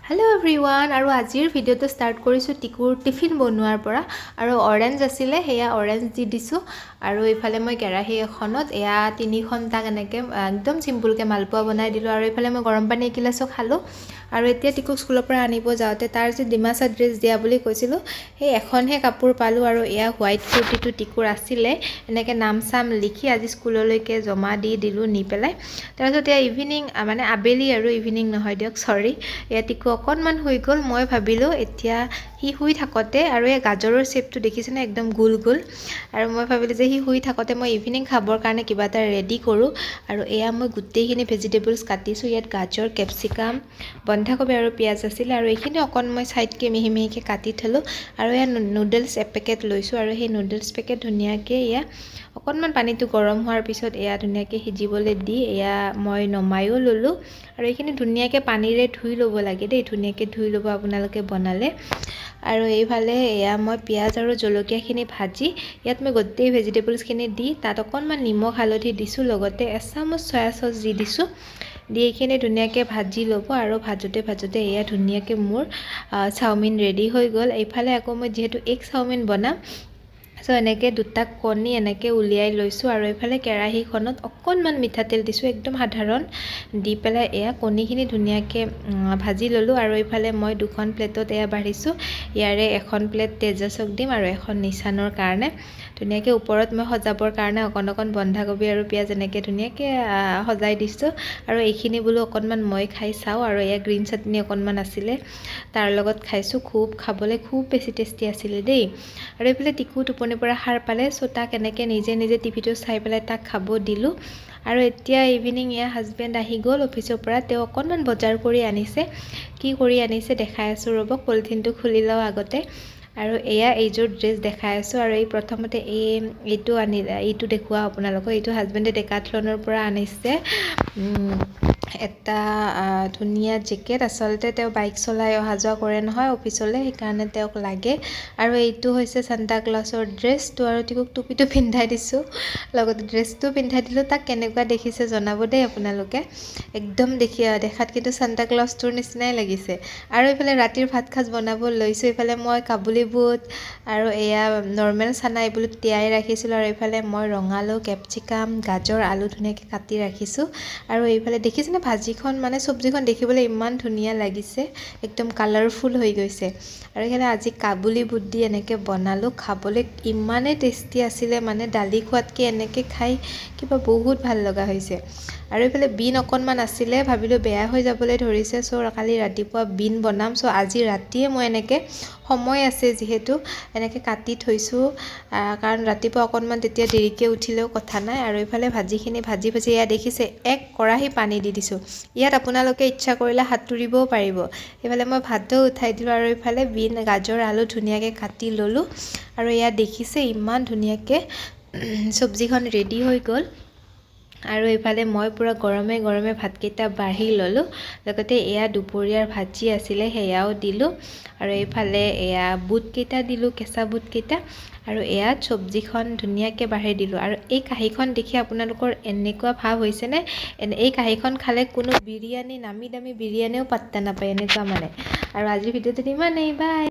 hello everyone और आजिर video start करिसु टिकुर tiffin बनवार परा और ऑरेंज आसिले हेया ऑरेंज दि दिसु और इफाले मैं केराही एखनत एया 3 घंटा केनेके एकदम सिम्पल के मालपुआ बनाई दिलो और इफाले मैं गरम पानी एगिलासो खालो और एतिया टिकुक स्कुলৰ পৰা আনিব যাওঁতে তাৰ যে ডিমাছা ড্ৰেছ দিয়া বুলি কৈছিলো সেই এখনহে কাপোৰ পালো আৰু এয়া হোৱাইট কুৰ্তিটো টিকুৰ আছিলে এনেকে নাম সাম লিখি আজি স্কুললৈকে জমা দি দিলো নি পেলাই তাৰপিছত এয়া ইভিনিং মানে আবেলি আৰু ইভিনিং নহয় দিয়ক সৰি এয়া টিকু অকণমান হৈ গ'ল মই ভাবিলো এতিয়া হি হুই থাকতে আৰু এই গাজৰৰ শেপটো দেখিছেনে একদম গোল গোল আৰু মই ভাবিলো যে হি হুই থাকতে মই ইভিনিং খাবৰ কাৰণে কিবা এটা ৰেডি কৰো আৰু এয়া মই গুটেইখিনি ভেজিটেবলছ কাটিছো ইয়াত গাজৰ ক্যাপসিকাম বন্ধাকবি আৰু পিয়াজ আছিল আৰু এইখিনি অকন মই সাইডকে মিহি মিহিকে কাটি থলো আৰু এয়া নুডলছ এক পেকেট লৈছো আৰু সেই নুডলছ পেকেট ধুনিয়াকে এয়া অকনমান পানীটো গৰম হোৱাৰ পিছত এয়া ধুনিয়াকে হিজিবলৈ দি এয়া মই নমায়ো ললো আৰু এইখিনি ধুনিয়াকে পানীৰে ধুই লব লাগে দেই ধুনিয়াকে ধুই লব আপোনালোকে বনালে আৰু এইফালে এয়া মই পিয়াজ আৰু জলকীয়াখিনি ভাজি ইয়াত মই গোটেই ভেজিটেবলছখিনি দি তাত অকনমান নিমখ হালধি দিছো লগতে এচামুচ সয়া সস দি দিছো দি এইখিনি ধুনিয়াকে ভাজি লব আৰু ভাজতে ভাজতে এয়া ধুনিয়াকে মোৰ চাওমিন ৰেডি হৈ গল এইফালে আকৌ মই যেহেতু এক চাওমিন বনাম সো এনেকে দুটা কণী এনেকে উলিয়াই লৈছো আৰু এইফালে কেৰাহীখনত অকনমান মিঠাতেল দিছো একদম সাধাৰণ দি পেলাই এয়া কণীখিনি ধুনিয়াকে ভাজি ললো আৰু এইফালে মই দুখন প্লেটত এয়া বাঢ়িছো ইয়াৰে এখন প্লেট তেজসক দিম আৰু এখন নিশানৰ কাৰণে ধুনিয়াকে ওপৰত মই সজাবৰ কাৰণে অকন বন্ধাকবি আৰু পিয়াজ এনেকে ধুনিয়াকে সজাই দিছো আৰু এইখিনি বুলো অকনমান মই খাই চাও আৰু এয়া গ্ৰীন চাটনি অকনমান আছিলে তাৰ লগত খাইছো খুব খাবলে খুব বেছি টেষ্টি আছিলে দেই আৰু এইফালে টিকু টোপনি পৰা হার পালে সো তাক এনেকে নিজে নিজে টিভিটো চাই পেলাই তাক খাব দিলো আৰু এতিয়া ইভিনিং এয়া হাজবেন্ড আহি গল অফিসৰ পৰা তেওঁ অকনমান বজাৰ কৰি আনিছে কি কৰি আনিছে দেখাই আছো ৰবক পলিথিনটো খুলি লও আগতে আৰু এয়া এইযোৰ ড্ৰেছ দেখাই আছো আৰু এই প্ৰথমতে এইটো আনিলে এইটো দেখুৱা আপোনালোকক এইটো হাজবেন্ডে ডেকাথলনৰ পৰা আনিছে এটা ধুনিয়া জেকেট আসলতে তেওঁ বাইক চলাই অহা যোৱা কৰে নহয় অফিসলৈ সেইকাৰণে তেওঁক লাগে আৰু এইটো হৈছে সান্তা ক্লজৰ ড্ৰেছটো আৰু টিকুক টুপিটো পিন্ধাই দিছো লগতে ড্ৰেছটো পিন্ধাই দিলো তাক কেনেকুৱা দেখিছে জনাব দেই আপোনালোকে একদম দেখাত কিন্তু সান্তা ক্লজটোৰ নিচিনাই লাগিছে আৰু ইফালে ৰাতিৰ ভাত খাজ বনাব লৈছো ইফালে মই কাবুলি বুট আৰু এয়া নৰমেল চানা এইবোৰ তিয়াই ৰাখিছিলো আৰু ইফালে মই ৰঙালো ক্যাপসিকাম গাজৰ আলু ধুনিয়াকে কাটি ৰাখিছো আৰু এইফালে দেখিছেনে ভাজিখন মানে সবজিখন দেখিবলৈ ইমান ধুনিয়া লাগিছে একদম কালাৰফুল হৈ গৈছে আৰু এখানে আজি কাবুলি বুট দি এনেকে বনালো খাবলৈ ইমানে টেষ্টি আছিলে মানে দালি খোৱাতকে এনেকে খাই কিবা বহুত ভাল লগা হৈছে আৰু এইফালে বিন অকনমান আছিলে ভাবিলো বেয়া হৈ যাবলৈ ধৰিছে সো কালি ৰাতিপুৱা বিন বনাম সো আজি ৰাতিয়ে মই এনেকে সময় আছে যেহেতু এনেকে কাটি থৈছো কাৰণ ৰাতিপুৱা অকনমান তেতিয়া দেৰিকে উঠিলেও কথা নাই আৰু এইফালে ভাজিখিনি ভাজি ইয়া দেখিছে এক কৰাহি পানী দি দিছো ইয়াত আপোনালোকে ইচ্ছা কৰিলে হাতুৰিবও পাৰিব এইফালে মই ভাতও উঠাই দিলো আৰু এইফালে বিন গাজৰ আলু ধুনিয়াকে কাটি ললো আৰু ইয়া দেখিছে ইমান ধুনিয়াকে সবজিখন ৰেডি হৈ গল আৰু এইফালে মই পুৰা গৰমে গৰমে ভাতকেইটা বাঢ়ি ললো লগতে এয়া দুপৰীয়াৰ ভাজি আছিলে হেয়াও দিলো আৰু এইফালে এয়া বুট কেইটা দিলো কেঁচা বুট কেইটা আৰু এয়া সবজিখন ধুনিয়াকে বাঢ়ি দিলো আৰু এই কাহিখন দেখি আপোনালোকৰ এনেকুৱা ভাৱ হৈছে নে এই কাহিখন খালে কোনো বিৰিয়ানী নামি দামি বিৰিয়ানীও পাত্তা নাপায় এনেকুৱা মানে আৰু আজিৰ ভিডিওটো ইমানেই বাই